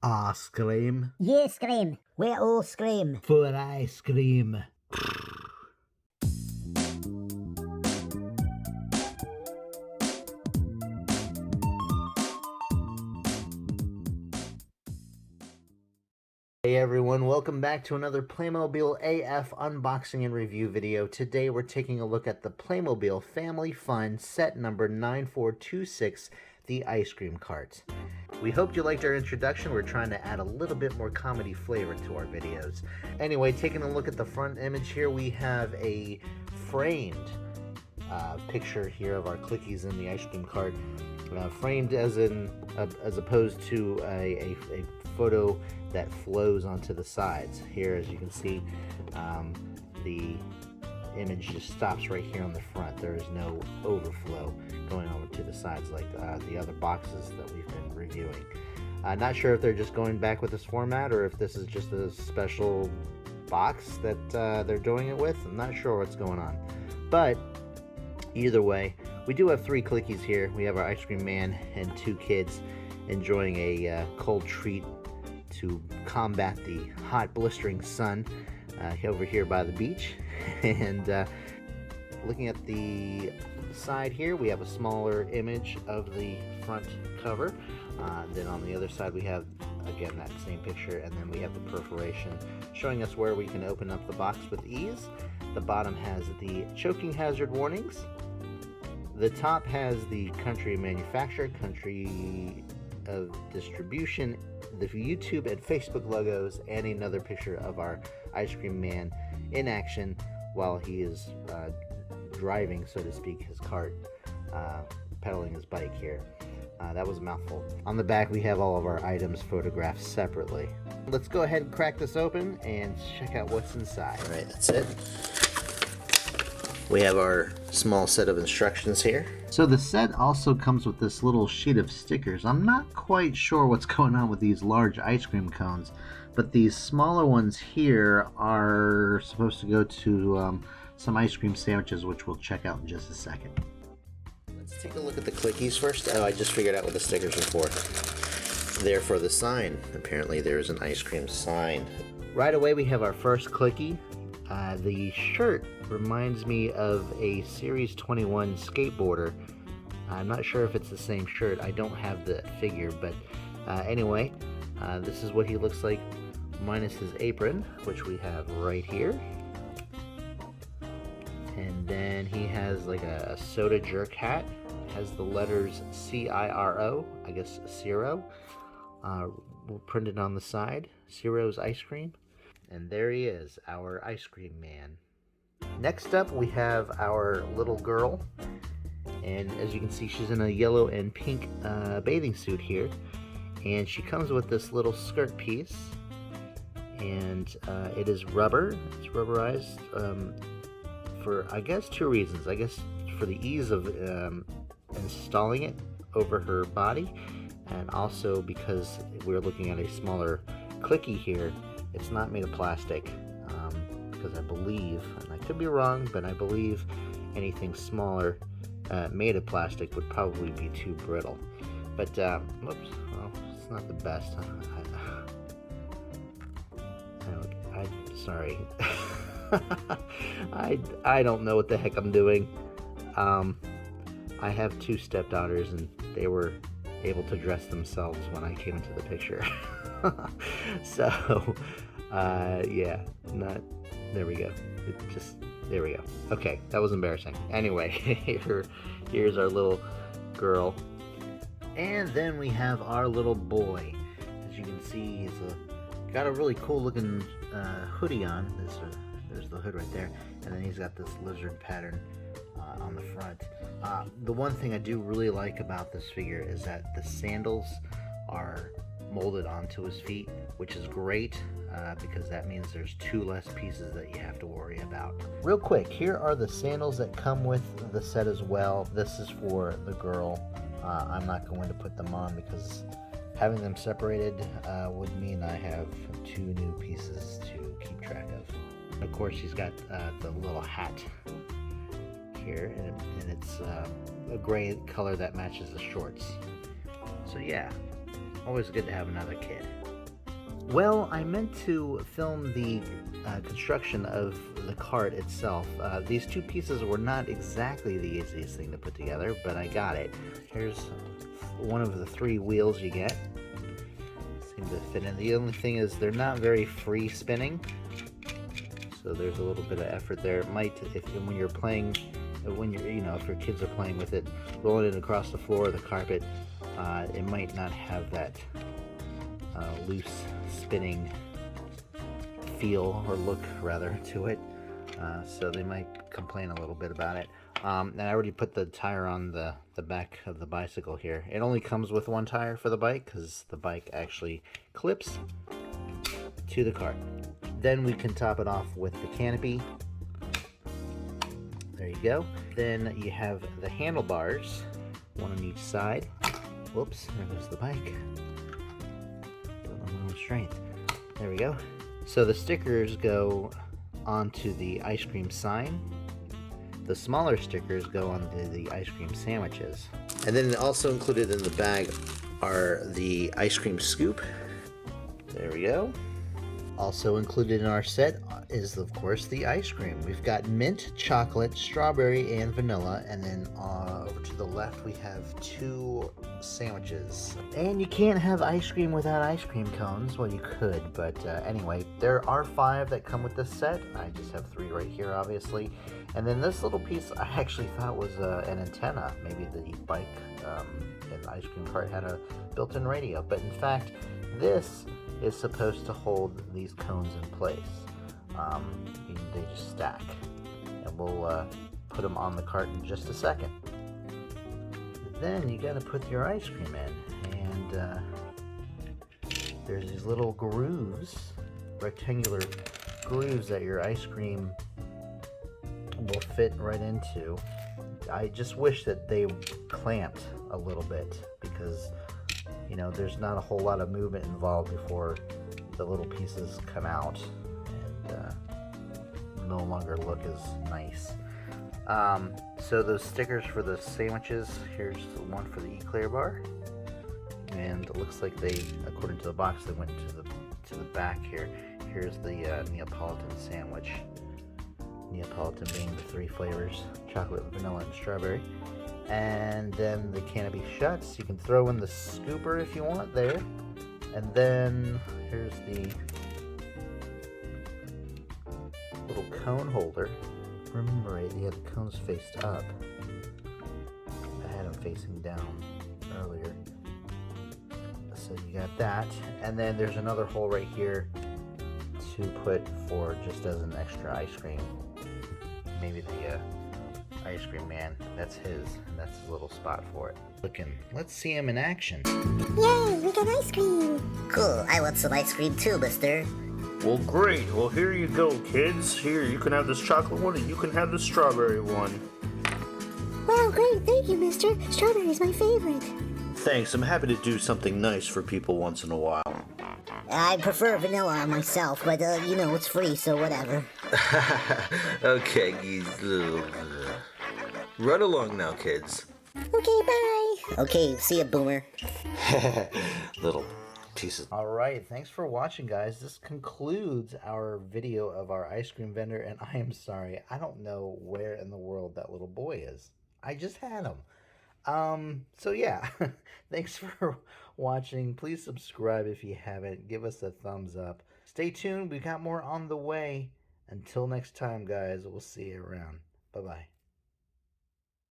Ah, scream. Yeah, scream. We all scream. For ice cream. Hey everyone, welcome back to another Playmobil AF unboxing and review video. Today we're taking a look at the Playmobil Family Fun set number 9426, the ice cream cart. We hope you liked our introduction. We're trying to add a little bit more comedy flavor to our videos. Anyway, taking a look at the front image here, we have a framed picture here of our clickies in the ice cream cart. Framed as opposed to a photo that flows onto the sides. Here, as you can see, the image just stops right here on the front. There is no overflow going over to the sides like the other boxes that we've been reviewing. Not sure if they're just going back with this format or if this is just a special box that they're doing it with. I'm not sure what's going on, but either way, we do have 3 clickies here. We have our ice cream man and 2 kids enjoying a cold treat to combat the hot blistering sun over here by the beach. And looking at the side here, we have a smaller image of the front cover. Then on the other side we have, again, that same picture, and then we have the perforation showing us where we can open up the box with ease. The bottom has the choking hazard warnings. The top has the country of manufacture, country of distribution, the YouTube and Facebook logos, and another picture of our ice cream man in action while he is driving, so to speak, his cart, pedaling his bike here. That was a mouthful. On the back, we have all of our items photographed separately. Let's go ahead and crack this open and check out what's inside. All right, that's it. We have our small set of instructions here. So the set also comes with this little sheet of stickers. I'm not quite sure what's going on with these large ice cream cones, but these smaller ones here are supposed to go to some ice cream sandwiches, which we'll check out in just a second. Let's take a look at the clickies first. Oh, I just figured out what the stickers are for. They're for the sign. Apparently there's an ice cream sign. Right away we have our first clicky. The shirt reminds me of a Series 21 skateboarder. I'm not sure if it's the same shirt. I don't have the figure, but anyway, this is what he looks like minus his apron, which we have right here. And then he has like a soda jerk hat. It has the letters CIRO, I guess Ciro, printed on the side. Ciro's ice cream. And there he is, our ice cream man. Next up, we have our little girl. And as you can see, she's in a yellow and pink bathing suit here. And she comes with this little skirt piece. And it is rubber. It's rubberized for, I guess, 2 reasons. I guess for the ease of installing it over her body. And also because we're looking at a smaller clicky here. It's not made of plastic, because I believe, and I could be wrong, but I believe anything smaller made of plastic would probably be too brittle. But, whoops, well, it's not the best. Sorry. I don't know what the heck I'm doing. I have 2 stepdaughters, and they were able to dress themselves when I came into the picture. So, yeah, there we go. There we go. Okay, that was embarrassing. Anyway, here's our little girl. And then we have our little boy. As you can see, he's got a really cool looking hoodie on. There's the hood right there. And then he's got this lizard pattern on the front. The one thing I do really like about this figure is that the sandals are molded onto his feet, which is great because that means there's 2 less pieces that you have to worry about. Real quick, here are the sandals that come with the set as well. This is for the girl. I'm not going to put them on because having them separated would mean I have 2 new pieces to keep track of. Of course, she's got the little hat here, and it's a gray color that matches the shorts. So yeah, always good to have another kid. Well, I meant to film the construction of the cart itself. These two pieces were not exactly the easiest thing to put together, but I got it. Here's one of the 3 wheels you get. Seem to fit in. The only thing is they're not very free spinning, so there's a little bit of effort there. It might, when you're playing, if your kids are playing with it, rolling it across the floor or the carpet, it might not have that loose spinning feel or look rather to it, so they might complain a little bit about it. And I already put the tire on the back of the bicycle here. It only comes with 1 tire for the bike because the bike actually clips to the cart. Then we can top it off with the canopy. There you go. Then you have the handlebars, 1 on each side. Whoops, there goes the bike. Strength. There we go. So the stickers go onto the ice cream sign. The smaller stickers go onto the ice cream sandwiches. And then also included in the bag are the ice cream scoop. There we go. Also included in our set is, of course, the ice cream. We've got mint, chocolate, strawberry, and vanilla. And then over to the left, we have 2 sandwiches. And you can't have ice cream without ice cream cones. Well, you could, but anyway, there are 5 that come with this set. I just have 3 right here, obviously. And then this little piece I actually thought was an antenna. Maybe the bike and ice cream cart had a built-in radio. But in fact, this is supposed to hold these cones in place. They just stack. And we'll put them on the cart in just a second. Then you gotta put your ice cream in. And there's these little grooves, rectangular grooves that your ice cream will fit right into. I just wish that they clamped a little bit because there's not a whole lot of movement involved before the little pieces come out and no longer look as nice. So those stickers for the sandwiches, here's the one for the eclair bar, and it looks like they, according to the box, they went to the back here. Here's the Neapolitan sandwich. Neapolitan being the 3 flavors: chocolate, vanilla, and strawberry. And then the canopy shuts. You can throw in the scooper if you want there. And then here's the little cone holder. Remember, they had the cones faced up. I had them facing down earlier. So you got that. And then there's another hole right here to put for just as an extra ice cream. Maybe the ice cream man, that's his, and that's his little spot for it. Let's see him in action. Yay, we got ice cream! Cool, I want some ice cream too, mister. Well, great. Well, here you go, kids. Here, you can have this chocolate one, and you can have the strawberry one. Wow, great, thank you, mister. Strawberry's my favorite. Thanks, I'm happy to do something nice for people once in a while. I prefer vanilla myself, but, it's free, so whatever. Okay, run along now, kids. Okay, bye. Okay, see ya, boomer. Little pieces. Alright, thanks for watching, guys. This concludes our video of our ice cream vendor, and I am sorry, I don't know where in the world that little boy is. I just had him. So yeah, thanks for watching. Please subscribe if you haven't. Give us a thumbs up. Stay tuned. We got more on the way. Until next time, guys, we'll see you around. Bye-bye.